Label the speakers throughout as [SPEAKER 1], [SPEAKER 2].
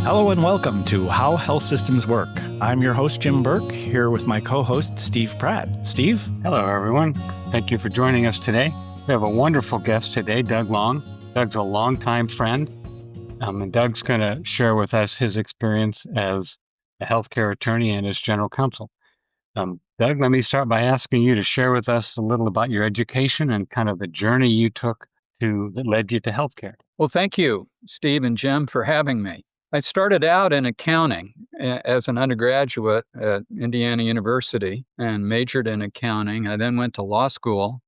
[SPEAKER 1] Hello and welcome to How Health Systems Work. I'm your host, Jim Burke, here with my co-host, Steve Pratt. Steve?
[SPEAKER 2] Hello, everyone. Thank you for joining us today. We have a wonderful guest today, Doug Long. Doug's a longtime friend, and Doug's going to share with us his experience as a healthcare attorney and as general counsel. Doug, let me start by asking you to share with us a little about your education and kind of the journey you took that led you to healthcare.
[SPEAKER 3] Well, thank you, Steve and Jim, for having me. I started out in accounting as an undergraduate at Indiana University and majored in accounting. I then went to law school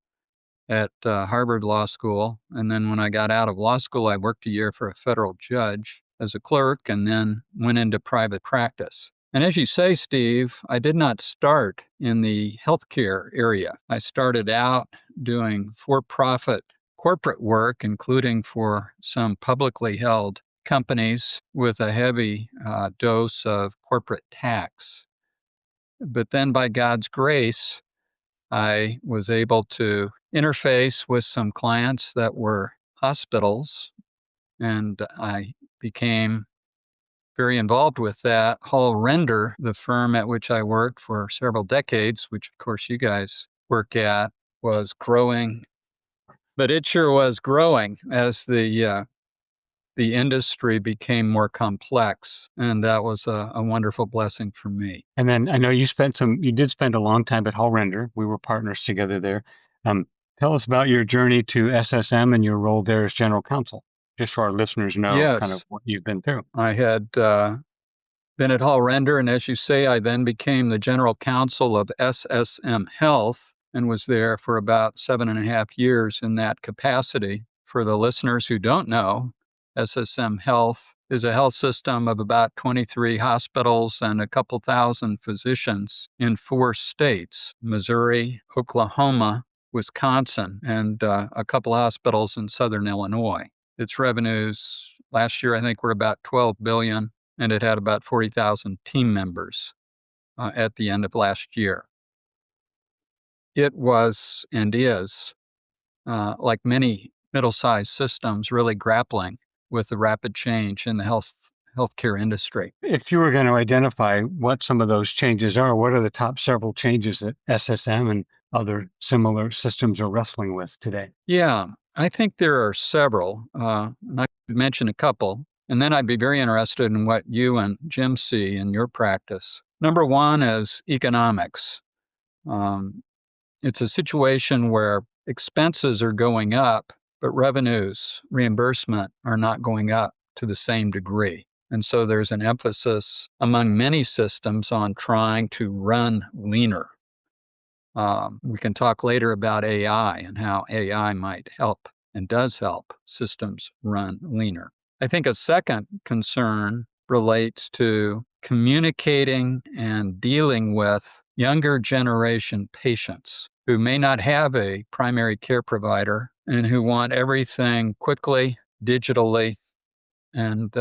[SPEAKER 3] at Harvard Law School. And then when I got out of law school, I worked a year for a federal judge as a clerk and then went into private practice. And as you say, Steve, I did not start in the healthcare area. I started out doing for-profit corporate work, including for some publicly held companies with a heavy dose of corporate tax. But then by God's grace, I was able to interface with some clients that were hospitals, and I became very involved with that. Hall Render, the firm at which I worked for several decades, which of course you guys work at, was growing. But it sure was growing as the industry became more complex, and that was a wonderful blessing for me.
[SPEAKER 2] And then I know you did spend a long time at Hall Render. We were partners together there. Tell us about your journey to SSM and your role there as general counsel, just so our listeners know kind of what you've been through.
[SPEAKER 3] I had been at Hall Render, and as you say, I then became the general counsel of SSM Health and was there for about 7.5 years in that capacity. For the listeners who don't know, SSM Health is a health system of about 23 hospitals and a couple thousand physicians in 4 states, Missouri, Oklahoma, Wisconsin, and a couple hospitals in southern Illinois. Its revenues last year, I think, were about $12 billion, and it had about 40,000 team members at the end of last year. It was and is, like many middle-sized systems, really grappling with the rapid change in the healthcare industry.
[SPEAKER 2] If you were going to identify what some of those changes are, what are the top several changes that SSM and other similar systems are wrestling with today?
[SPEAKER 3] Yeah, I think there are several. And I could mention a couple, and then I'd be very interested in what you and Jim see in your practice. Number one is economics. It's a situation where expenses are going up, but revenues, reimbursement, are not going up to the same degree. And so there's an emphasis among many systems on trying to run leaner. We can talk later about AI and how AI might help and does help systems run leaner. I think a second concern relates to communicating and dealing with younger generation patients who may not have a primary care provider and who want everything quickly, digitally, and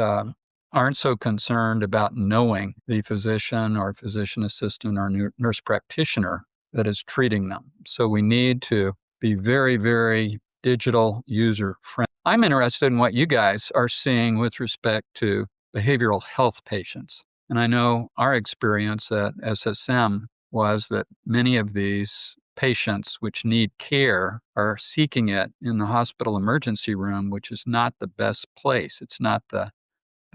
[SPEAKER 3] aren't so concerned about knowing the physician or physician assistant or nurse practitioner that is treating them. So we need to be very, very digital user friendly. I'm interested in what you guys are seeing with respect to behavioral health patients. And I know our experience at SSM was that many of these patients which need care are seeking it in the hospital emergency room, which is not the best place. It's not the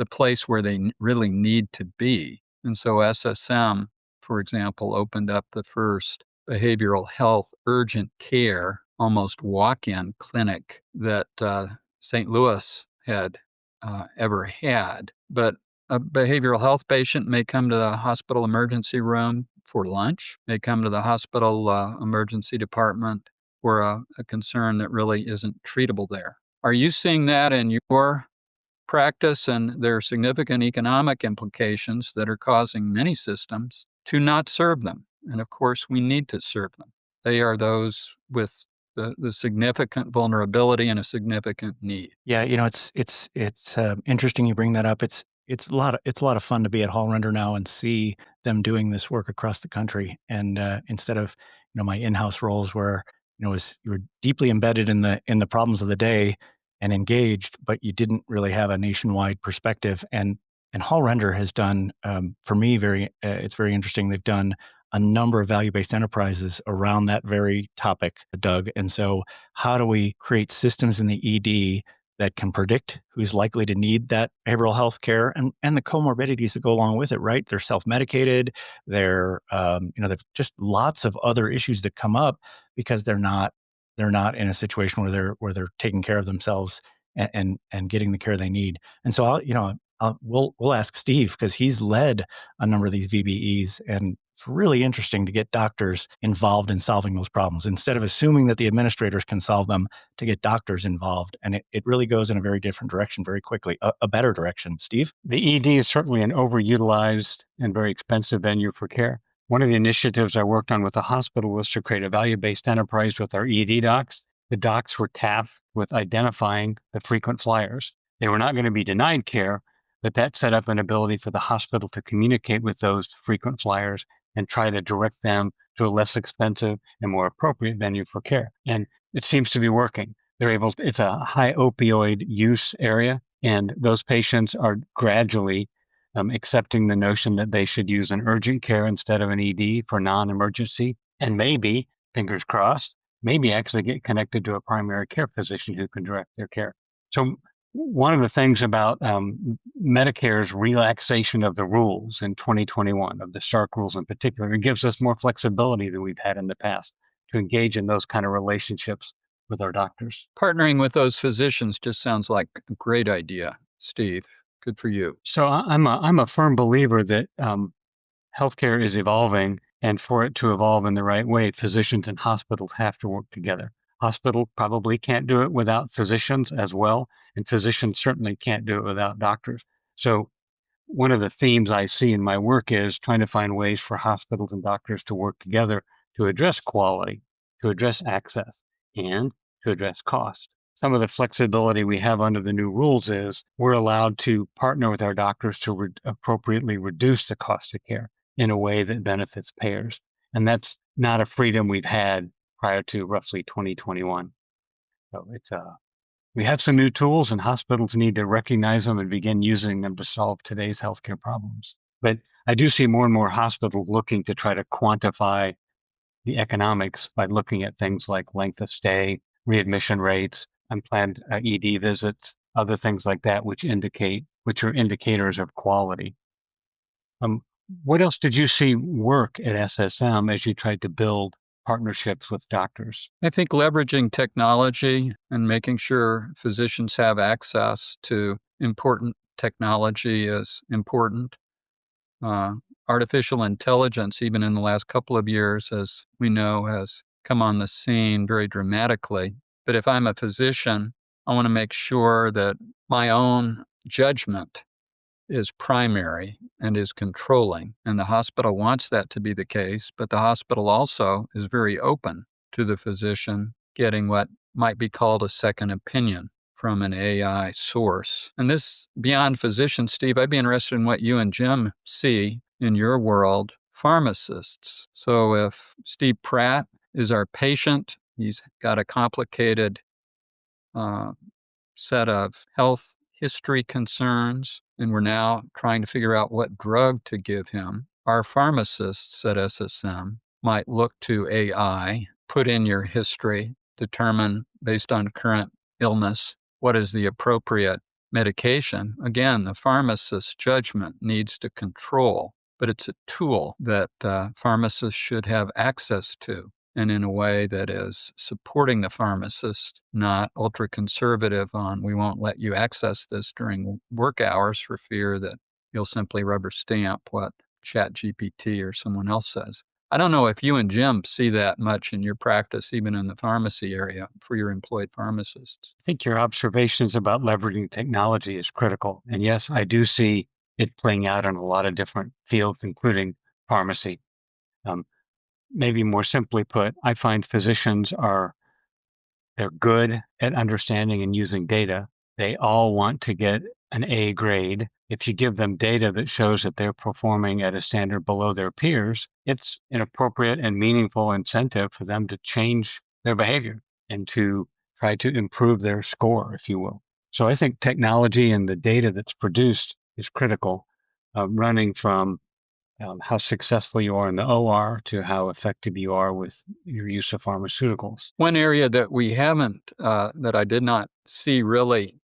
[SPEAKER 3] place where they really need to be. And so SSM, for example, opened up the first behavioral health urgent care, almost walk-in clinic that St. Louis had ever had. But a behavioral health patient may come to the hospital emergency room for lunch, may come to the hospital emergency department for a concern that really isn't treatable there. Are you seeing that in your practice? And there are significant economic implications that are causing many systems to not serve them. And of course, we need to serve them. They are those with the significant vulnerability and a significant need.
[SPEAKER 1] Yeah, it's interesting you bring that up. It's a lot of fun to be at Hall Render now and see them doing this work across the country. And instead of my in-house roles where you were deeply embedded in the problems of the day and engaged, but you didn't really have a nationwide perspective. And And Hall Render has done, for me, it's very interesting. They've done a number of value-based enterprises around that very topic, Doug. And so how do we create systems in the ED that can predict who's likely to need that behavioral health care and the comorbidities that go along with it, right? They're self-medicated. They've just lots of other issues that come up because they're not in a situation where they're taking care of themselves and getting the care they need. And so we'll ask Steve because he's led a number of these VBEs, and it's really interesting to get doctors involved in solving those problems instead of assuming that the administrators can solve them, to get doctors involved. And it really goes in a very different direction very quickly, a better direction. Steve?
[SPEAKER 2] The ED is certainly an overutilized and very expensive venue for care. One of the initiatives I worked on with the hospital was to create a value-based enterprise with our ED docs. The docs were tasked with identifying the frequent flyers. They were not going to be denied care, but that set up an ability for the hospital to communicate with those frequent flyers and try to direct them to a less expensive and more appropriate venue for care. And it seems to be working. It's a high opioid use area, and those patients are gradually accepting the notion that they should use an urgent care instead of an ED for non-emergency, and maybe, fingers crossed, maybe actually get connected to a primary care physician who can direct their care. So one of the things about Medicare's relaxation of the rules in 2021, of the Stark rules in particular, it gives us more flexibility than we've had in the past to engage in those kind of relationships with our doctors.
[SPEAKER 3] Partnering with those physicians just sounds like a great idea, Steve. Good for you.
[SPEAKER 2] So I'm a firm believer that healthcare is evolving, and for it to evolve in the right way, physicians and hospitals have to work together. Hospital probably can't do it without physicians as well, and physicians certainly can't do it without doctors. So one of the themes I see in my work is trying to find ways for hospitals and doctors to work together to address quality, to address access, and to address cost. Some of the flexibility we have under the new rules is we're allowed to partner with our doctors to appropriately reduce the cost of care in a way that benefits payers. And that's not a freedom we've had prior to roughly 2021. So we have some new tools, and hospitals need to recognize them and begin using them to solve today's healthcare problems. But I do see more and more hospitals looking to try to quantify the economics by looking at things like length of stay, readmission rates, unplanned ED visits, other things like that, which are indicators of quality. What else did you see work at SSM as you tried to build partnerships with doctors?
[SPEAKER 3] I think leveraging technology and making sure physicians have access to important technology is important. Artificial intelligence, even in the last couple of years, as we know, has come on the scene very dramatically. But if I'm a physician, I want to make sure that my own judgment is primary and is controlling. And the hospital wants that to be the case, but the hospital also is very open to the physician getting what might be called a second opinion from an AI source. And this, beyond physicians, Steve, I'd be interested in what you and Jim see in your world, pharmacists. So if Steve Pratt is our patient, he's got a complicated set of health history concerns, and we're now trying to figure out what drug to give him. Our pharmacists at SSM might look to AI, put in your history, determine based on current illness what is the appropriate medication. Again, the pharmacist's judgment needs to control, but it's a tool that pharmacists should have access to, and in a way that is supporting the pharmacist, not ultra-conservative on, we won't let you access this during work hours for fear that you'll simply rubber stamp what ChatGPT or someone else says. I don't know if you and Jim see that much in your practice, even in the pharmacy area for your employed pharmacists.
[SPEAKER 2] I think your observations about leveraging technology is critical. And yes, I do see it playing out in a lot of different fields, including pharmacy. Maybe more simply put, I find physicians they're good at understanding and using data. They all want to get an A grade. If you give them data that shows that they're performing at a standard below their peers, it's an appropriate and meaningful incentive for them to change their behavior and to try to improve their score, if you will. So I think technology and the data that's produced is critical, running from how successful you are in the OR to how effective you are with your use of pharmaceuticals.
[SPEAKER 3] One area that we haven't, that I did not see really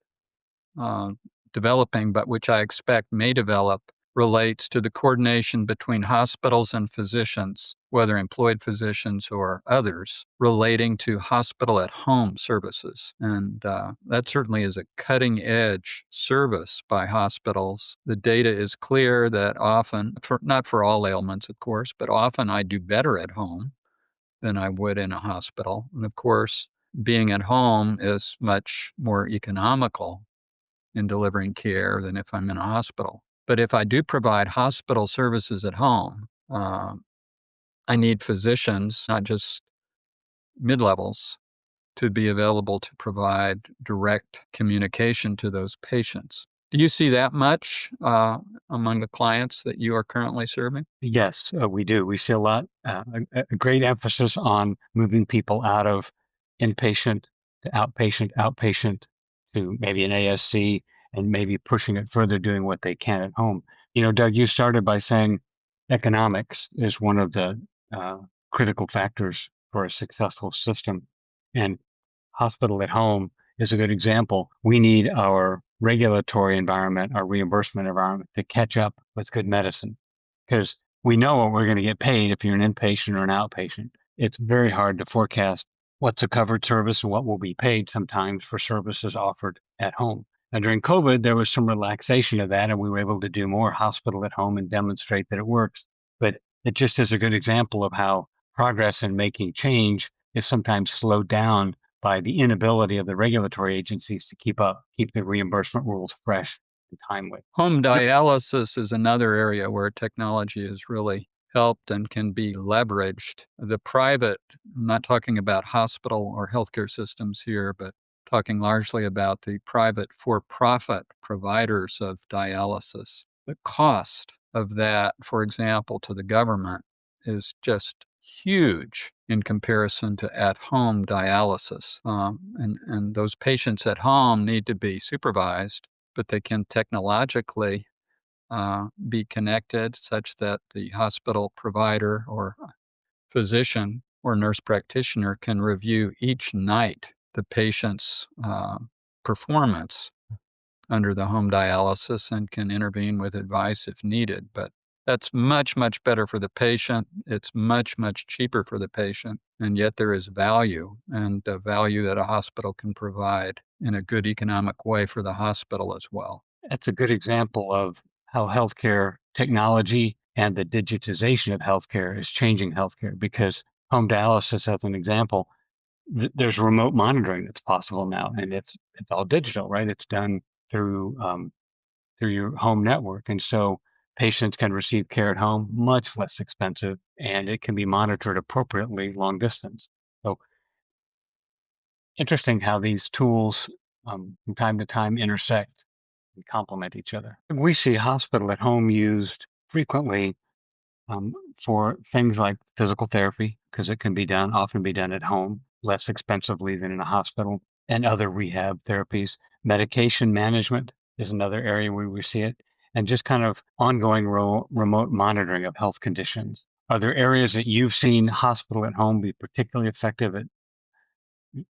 [SPEAKER 3] developing, but which I expect may develop, relates to the coordination between hospitals and physicians, whether employed physicians or others, relating to hospital at home services. And that certainly is a cutting edge service by hospitals. The data is clear that often, not for all ailments, of course, but often I do better at home than I would in a hospital. And of course, being at home is much more economical in delivering care than if I'm in a hospital. But if I do provide hospital services at home, I need physicians, not just mid levels, to be available to provide direct communication to those patients. Do you see that much among the clients that you are currently serving?
[SPEAKER 2] Yes, we do. We see a lot, a great emphasis on moving people out of inpatient to outpatient, outpatient to maybe an ASC, and maybe pushing it further, doing what they can at home. Doug, you started by saying economics is one of the critical factors for a successful system. And hospital at home is a good example. We need our regulatory environment, our reimbursement environment to catch up with good medicine because we know what we're going to get paid if you're an inpatient or an outpatient. It's very hard to forecast what's a covered service and what will be paid sometimes for services offered at home. And during COVID, there was some relaxation of that, and we were able to do more hospital at home and demonstrate that it works. But it just is a good example of how progress in making change is sometimes slowed down by the inability of the regulatory agencies to keep the reimbursement rules fresh and timely.
[SPEAKER 3] Home dialysis is another area where technology has really helped and can be leveraged. The private, I'm not talking about hospital or healthcare systems here, but talking largely about the private for-profit providers of dialysis. The cost of that, for example, to the government is just huge in comparison to at-home dialysis. And those patients at home need to be supervised, but they can technologically be connected such that the hospital provider or physician or nurse practitioner can review each night the patient's performance under the home dialysis and can intervene with advice if needed. But that's much, much better for the patient. It's much, much cheaper for the patient. And yet there is value, and value that a hospital can provide in a good economic way for the hospital as well.
[SPEAKER 2] That's a good example of how healthcare technology and the digitization of healthcare is changing healthcare, because home dialysis, as an example, there's remote monitoring that's possible now, and it's all digital, right? It's done through your home network, and so patients can receive care at home much less expensive, and it can be monitored appropriately long distance. So interesting how these tools from time to time intersect and complement each other. We see hospital at home used frequently for things like physical therapy, because it can often be done at home, less expensively than in a hospital, and other rehab therapies. Medication management is another area where we see it, and just kind of ongoing remote monitoring of health conditions. Are there areas that you've seen hospital at home be particularly effective at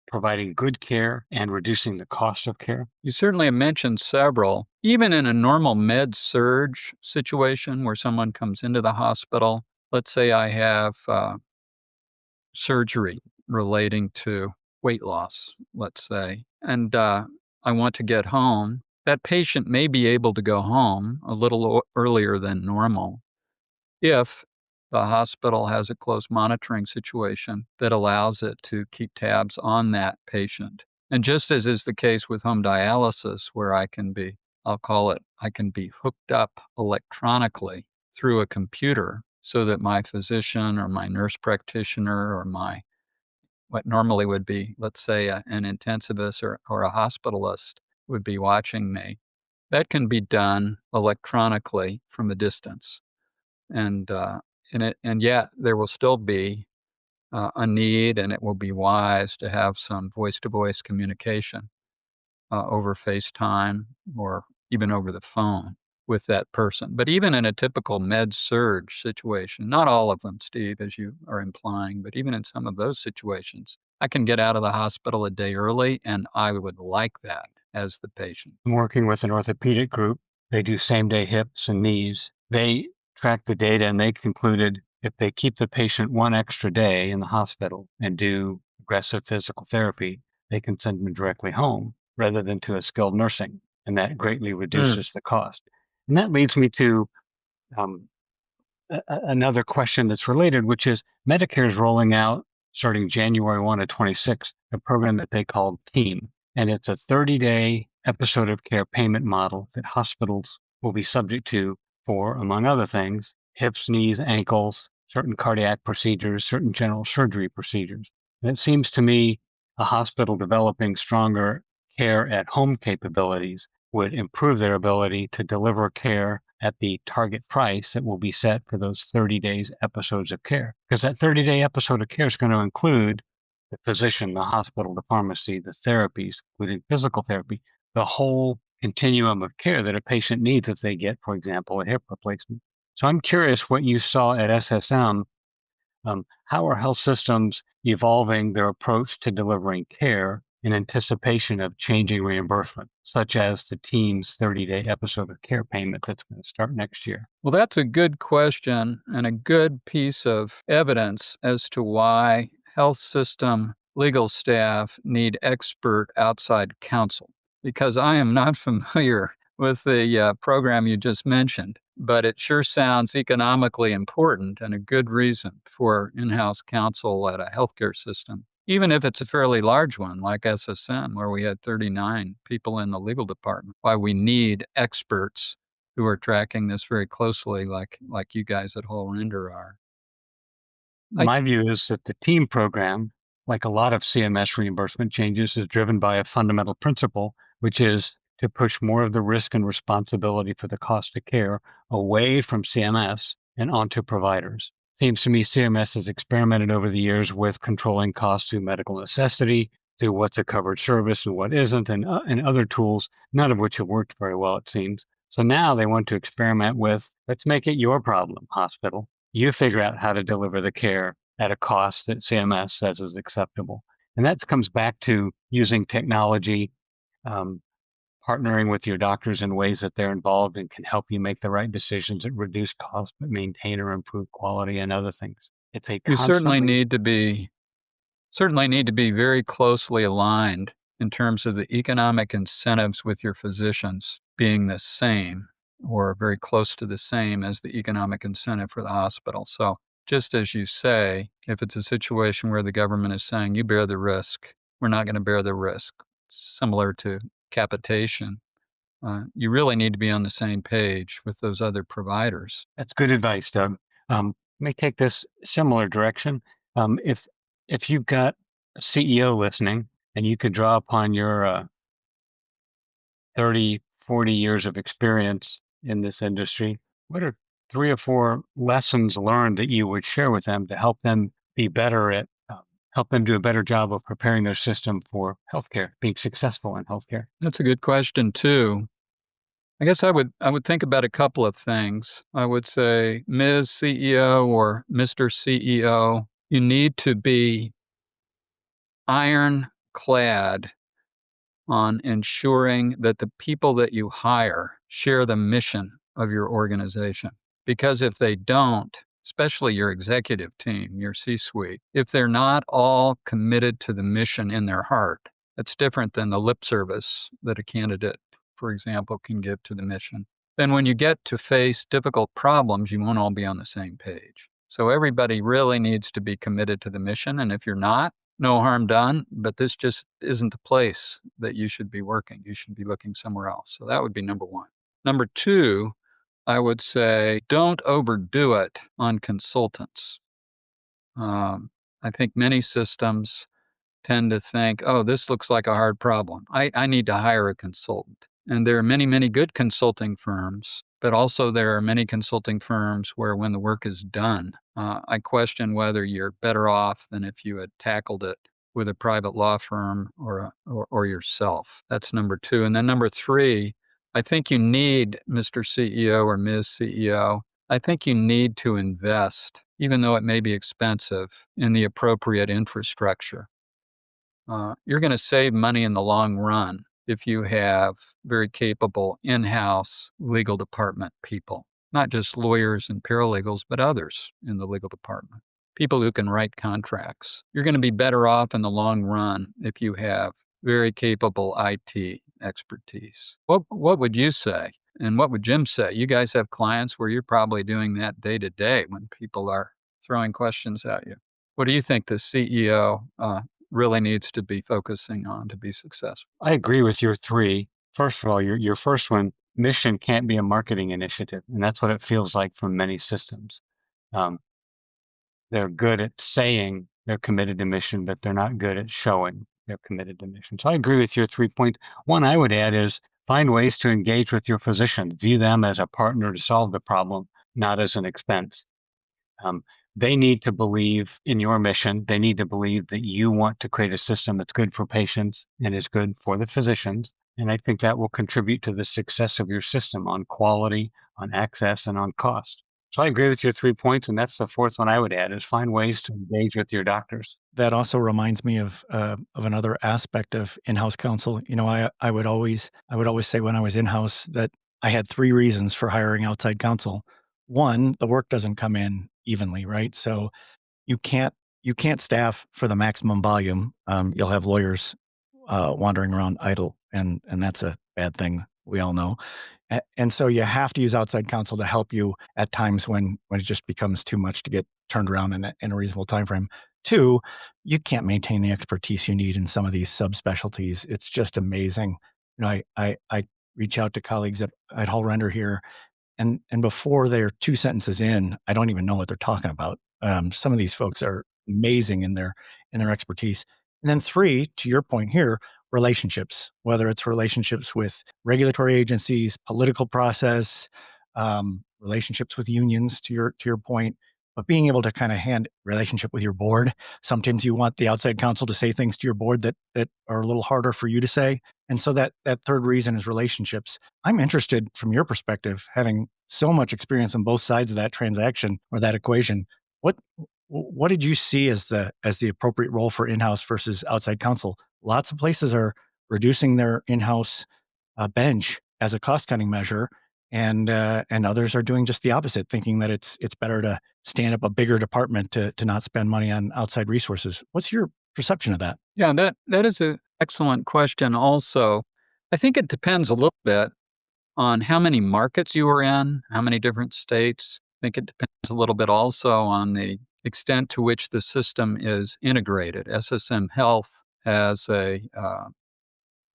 [SPEAKER 2] providing good care and reducing the cost of care?
[SPEAKER 3] You certainly have mentioned several. Even in a normal med surge situation where someone comes into the hospital, let's say I have surgery relating to weight loss, let's say, and I want to get home, that patient may be able to go home a little earlier than normal if the hospital has a close monitoring situation that allows it to keep tabs on that patient. And just as is the case with home dialysis, where I can be hooked up electronically through a computer so that my physician or my nurse practitioner or what normally would be, let's say, an intensivist or a hospitalist would be watching me. That can be done electronically from a distance. And yet there will still be a need, and it will be wise to have some voice-to-voice communication over FaceTime or even over the phone. with that person. But even in a typical med surge situation, not all of them, Steve, as you are implying, but even in some of those situations, I can get out of the hospital a day early, and I would like that as the patient.
[SPEAKER 2] I'm working with an orthopedic group. They do same-day hips and knees. They track the data, and they concluded if they keep the patient one extra day in the hospital and do aggressive physical therapy, they can send them directly home rather than to a skilled nursing, and that greatly reduces the cost. And that leads me to um, another question that's related, which is Medicare is rolling out starting January 1 of 26, a program that they call TEAM. And it's a 30-day episode of care payment model that hospitals will be subject to for, among other things, hips, knees, ankles, certain cardiac procedures, certain general surgery procedures. And it seems to me a hospital developing stronger care at home capabilities would improve their ability to deliver care at the target price that will be set for those 30 days episodes of care. Because that 30-day episode of care is going to include the physician, the hospital, the pharmacy, the therapies, including physical therapy, the whole continuum of care that a patient needs if they get, for example, a hip replacement. So I'm curious what you saw at SSM. How are health systems evolving their approach to delivering care in anticipation of changing reimbursement, such as the team's 30-day episode of care payment that's going to start next year?
[SPEAKER 3] Well, that's a good question and a good piece of evidence as to why health system legal staff need expert outside counsel. Because I am not familiar with the program you just mentioned, but it sure sounds economically important and a good reason for in-house counsel at a healthcare system, even if it's a fairly large one like SSM, where we had 39 people in the legal department, why we need experts who are tracking this very closely, like you guys at Whole Render are.
[SPEAKER 2] My view is that the team program, like a lot of CMS reimbursement changes, is driven by a fundamental principle, which is to push more of the risk and responsibility for the cost of care away from CMS and onto providers. Seems to me CMS has experimented over the years with controlling costs through medical necessity, through what's a covered service and what isn't, and other tools, none of which have worked very well, it seems. So now they want to experiment with, let's make it your problem, hospital. You figure out how to deliver the care at a cost that CMS says is acceptable. And that comes back to using technology, partnering with your doctors in ways that they're involved and can help you make the right decisions that reduce cost, but maintain or improve quality and other things. It's a
[SPEAKER 3] You certainly
[SPEAKER 2] constantly
[SPEAKER 3] need to be very closely aligned in terms of the economic incentives with your physicians being the same or very close to the same as the economic incentive for the hospital. So just as you say, if it's a situation where the government is saying, you bear the risk, we're not going to bear the risk, similar to capitation, you really need to be on the same page with those other providers.
[SPEAKER 2] That's good advice, Doug. Let me take this similar direction. If you've got a CEO listening and you could draw upon your 30, 40 years of experience in this industry, what are 3 or 4 lessons learned that you would share with them to help them be better at, help them do a better job of preparing their system for healthcare, being successful in healthcare?
[SPEAKER 3] That's a good question too. I guess I would think about a couple of things. I would say, Ms. CEO or Mr. CEO, you need to be ironclad on ensuring that the people that you hire share the mission of your organization. Because if they don't, especially your executive team, your C-suite, if they're not all committed to the mission in their heart, that's different than the lip service that a candidate, for example, can give to the mission. Then when you get to face difficult problems, you won't all be on the same page. So everybody really needs to be committed to the mission. And if you're not, no harm done, but this just isn't the place that you should be working. You should be looking somewhere else. So that would be number one. Number two, I would say don't overdo it on consultants. I think many systems tend to think, oh, this looks like a hard problem. I need to hire a consultant. And there are many, many good consulting firms, but also there are many consulting firms where when the work is done, I question whether you're better off than if you had tackled it with a private law firm or yourself. That's number two. And then number three, I think you need, Mr. CEO or Ms. CEO, I think you need to invest, even though it may be expensive, in the appropriate infrastructure. You're going to save money in the long run if you have very capable in-house legal department people, not just lawyers and paralegals, but others in the legal department, people who can write contracts. You're going to be better off in the long run if you have very capable IT expertise. What would you say? And what would Jim say? You guys have clients where you're probably doing that day to day when people are throwing questions at you. What do you think the CEO really needs to be focusing on to be successful?
[SPEAKER 2] I agree with your three. First of all, your first one, mission can't be a marketing initiative, and that's what it feels like from many systems. Um, they're good at saying they're committed to mission, but they're not good at showing they're committed to mission. So I agree with your 3 point. One I would add is find ways to engage with your physician. View them as a partner to solve the problem, not as an expense. Um, they need to believe in your mission. They need to believe that you want to create a system that's good for patients and is good for the physicians. And I think that will contribute to the success of your system on quality, on access, and on cost. So I agree with your 3 points, and that's the fourth one I would add is find ways to engage with your doctors.
[SPEAKER 1] That also reminds me of another aspect of in-house counsel. You know, I would always say when I was in-house that I had 3 reasons for hiring outside counsel. 1, the work doesn't come in evenly, right? So you can't staff for the maximum volume. You'll have lawyers wandering around idle, and that's a bad thing. We all know. And so you have to use outside counsel to help you at times when it just becomes too much to get turned around in a reasonable time frame. 2, you can't maintain the expertise you need in some of these subspecialties. It's just amazing. You know, I reach out to colleagues at Hall Render here, and before they're 2 sentences in, I don't even know what they're talking about. Some of these folks are amazing in their expertise. And then 3, to your point here, relationships, whether it's relationships with regulatory agencies, political process, relationships with unions, to your point, but being able to kind of hand relationship with your board. Sometimes you want the outside counsel to say things to your board that are a little harder for you to say. And so that third reason is relationships. I'm interested from your perspective, having so much experience on both sides of that transaction or that equation. What did you see as the appropriate role for in-house versus outside counsel? Lots of places are reducing their in-house bench as a cost-cutting measure, and others are doing just the opposite, thinking that it's better to stand up a bigger department to not spend money on outside resources. What's your perception of that?
[SPEAKER 3] Yeah, that is an excellent question also. I think it depends a little bit on how many markets you are in, how many different states. I think it depends a little bit also on the extent to which the system is integrated. SSM Health has a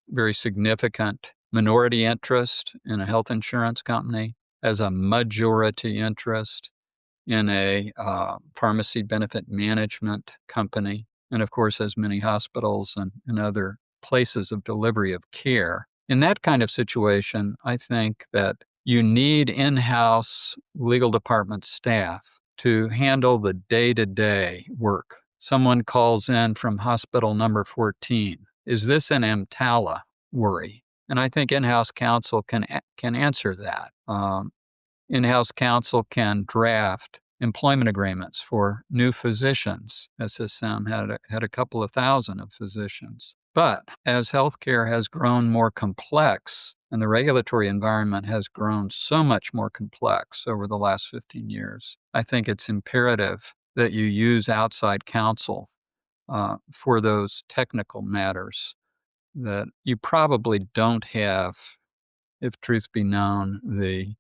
[SPEAKER 3] very significant minority interest in a health insurance company, has a majority interest in a pharmacy benefit management company, and of course has many hospitals and other places of delivery of care. In that kind of situation, I think that you need in-house legal department staff to handle the day-to-day work. Someone calls in from hospital number 14. Is this an EMTALA worry? And I think in-house counsel can answer that. In-house counsel can draft employment agreements for new physicians. SSM had a couple of thousand of physicians. But as healthcare has grown more complex and the regulatory environment has grown so much more complex over the last 15 years, I think it's imperative that you use outside counsel for those technical matters that you probably don't have, if truth be known, the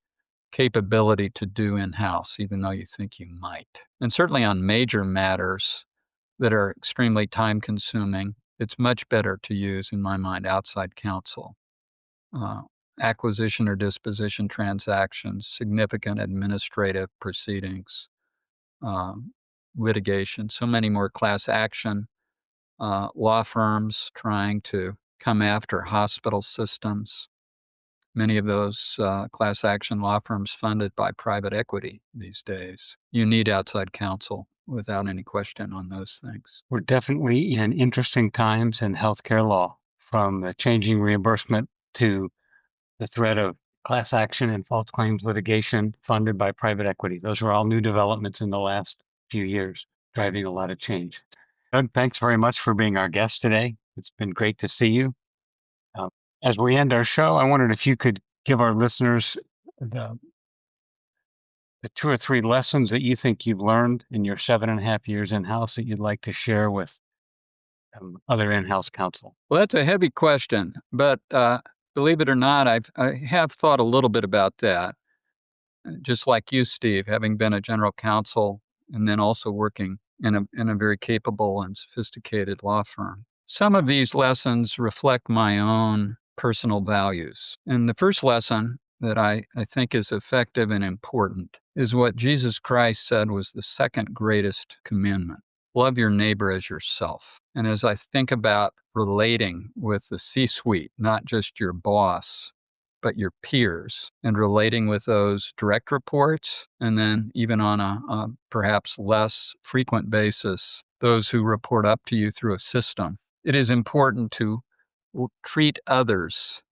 [SPEAKER 3] capability to do in-house, even though you think you might. And certainly on major matters that are extremely time-consuming, it's much better to use, in my mind, outside counsel. Acquisition or disposition transactions, significant administrative proceedings, litigation, so many more class action, law firms trying to come after hospital systems. Many of those class action law firms funded by private equity these days. You need outside counsel without any question on those things.
[SPEAKER 2] We're definitely in interesting times in healthcare law, from the changing reimbursement to the threat of class action and false claims litigation funded by private equity. Those are all new developments in the last few years, driving a lot of change. Doug, thanks very much for being our guest today. It's been great to see you. As we end our show, I wondered if you could give our listeners the 2 or 3 lessons that you think you've learned in your 7.5 years in-house that you'd like to share with other in-house counsel.
[SPEAKER 3] Well, that's a heavy question, but believe it or not, I have thought a little bit about that. Just like you, Steve, having been a general counsel and then also working in a very capable and sophisticated law firm. Some of these lessons reflect my own personal values. And the first lesson that I think is effective and important is what Jesus Christ said was the second greatest commandment. Love your neighbor as yourself. And as I think about relating with the C-suite, not just your boss, but your peers, and relating with those direct reports, and then even on a perhaps less frequent basis, those who report up to you through a system, it is important to treat others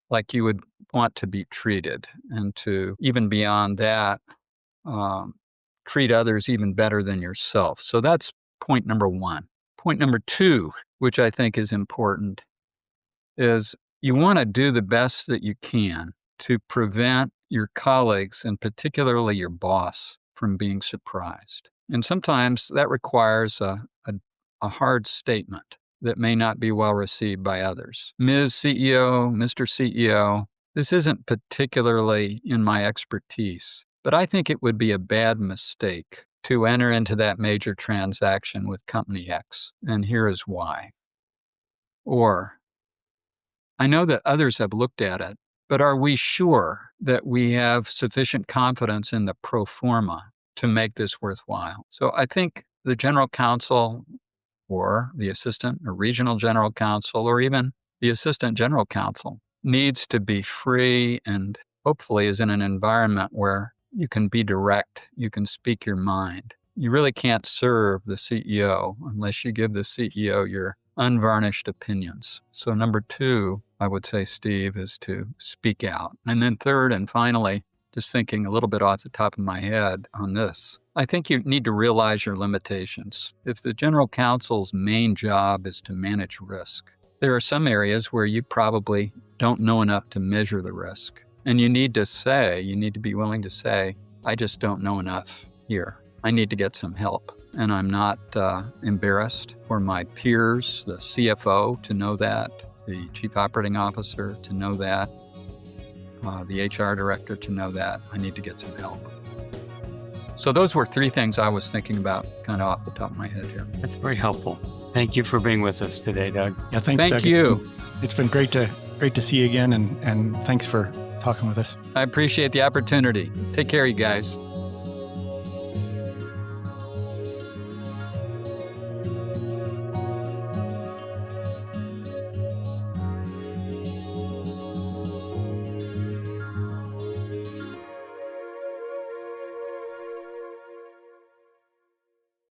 [SPEAKER 3] like you would want to be treated, and to, even beyond that, treat others even better than yourself. So that's point number 1. Point number 2, which I think is important, is you want to do the best that you can to prevent your colleagues, and particularly your boss, from being surprised. And sometimes that requires a hard statement that may not be well received by others. Ms. CEO, Mr. CEO, this isn't particularly in my expertise, but I think it would be a bad mistake to enter into that major transaction with Company X, and here is why. Or, I know that others have looked at it, but are we sure that we have sufficient confidence in the pro forma to make this worthwhile? So I think the general counsel, or the assistant or regional general counsel, or even the assistant general counsel, needs to be free and hopefully is in an environment where you can be direct, you can speak your mind. You really can't serve the CEO unless you give the CEO your unvarnished opinions. So number 2, I would say, Steve, is to speak out. And then third and finally, just thinking a little bit off the top of my head on this, I think you need to realize your limitations. If the general counsel's main job is to manage risk, there are some areas where you probably don't know enough to measure the risk. And you need to be willing to say, I just don't know enough here. I need to get some help. And I'm not embarrassed for my peers, the CFO, to know that, the chief operating officer to know that, the HR director to know that. I need to get some help. So those were 3 things I was thinking about kind of off the top of my head here.
[SPEAKER 2] That's very helpful. Thank you for being with us today, Doug.
[SPEAKER 1] Yeah, thanks,
[SPEAKER 3] Thank
[SPEAKER 1] Doug.
[SPEAKER 3] you.
[SPEAKER 1] It's been great to see you again, and thanks for talking with us.
[SPEAKER 3] I appreciate the opportunity. Take care, you guys.